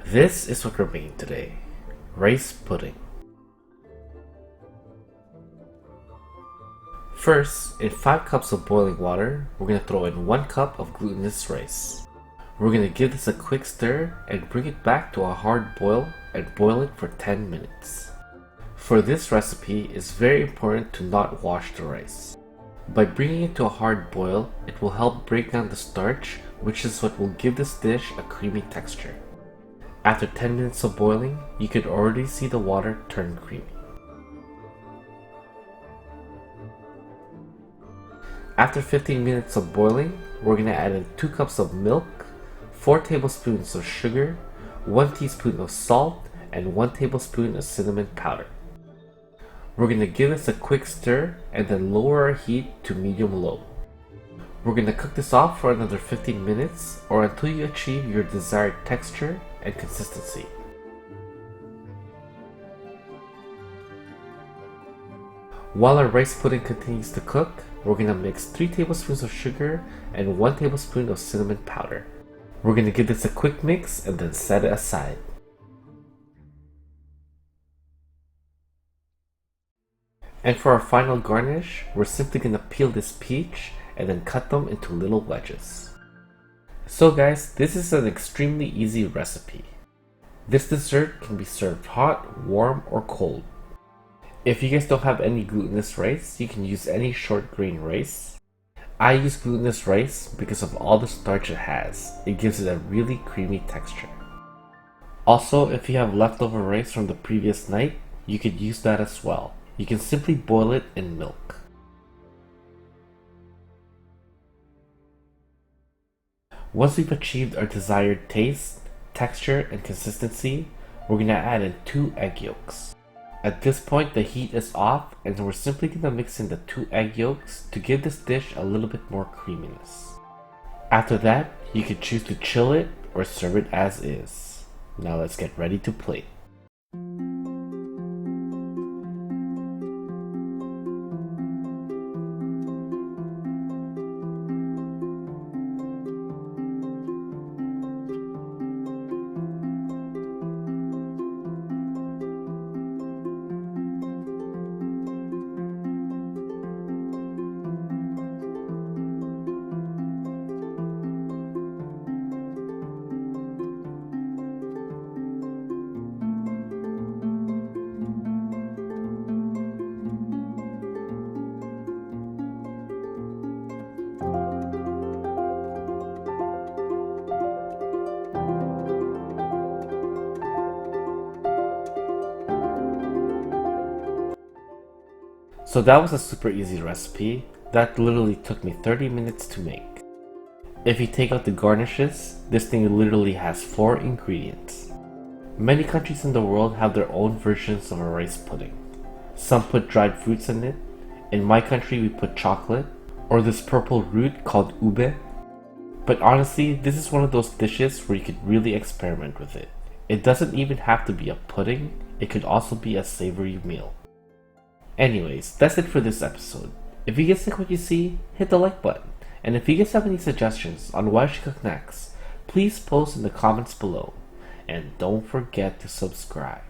This is what we're making today: rice pudding. First, in 5 cups of boiling water, we're going to throw in 1 cup of glutinous rice. We're going to give this a quick stir and bring it back to a hard boil and boil it for 10 minutes. For this recipe, it's very important to not wash the rice. By bringing it to a hard boil, it will help break down the starch, which is what will give this dish a creamy texture. After 10 minutes of boiling, you could already see the water turn creamy. After 15 minutes of boiling, we're going to add in 2 cups of milk, 4 tablespoons of sugar, 1 teaspoon of salt, and 1 tablespoon of cinnamon powder. We're going to give this a quick stir and then lower our heat to medium-low. We're going to cook this off for another 15 minutes or until you achieve your desired texture and consistency. While our rice pudding continues to cook, we're going to mix 3 tablespoons of sugar and 1 tablespoon of cinnamon powder. We're going to give this a quick mix and then set it aside. And for our final garnish, we're simply going to peel this peach and then cut them into little wedges. So guys, this is an extremely easy recipe. This dessert can be served hot, warm, or cold. If you guys don't have any glutinous rice, you can use any short grain rice. I use glutinous rice because of all the starch it has. It gives it a really creamy texture. Also, if you have leftover rice from the previous night, you could use that as well. You can simply boil it in milk. Once we've achieved our desired taste, texture, and consistency, we're going to add in 2 egg yolks. At this point, the heat is off and we're simply going to mix in the 2 egg yolks to give this dish a little bit more creaminess. After that, you can choose to chill it or serve it as is. Now let's get ready to plate. So that was a super easy recipe. That literally took me 30 minutes to make. If you take out the garnishes, this thing literally has 4 ingredients. Many countries in the world have their own versions of a rice pudding. Some put dried fruits in it. In my country we put chocolate, or this purple root called ube. But honestly, this is one of those dishes where you could really experiment with it. It doesn't even have to be a pudding, it could also be a savory meal. Anyways, that's it for this episode. If you guys like what you see, hit the like button. And if you guys have any suggestions on what I should cook next, please post in the comments below. And don't forget to subscribe.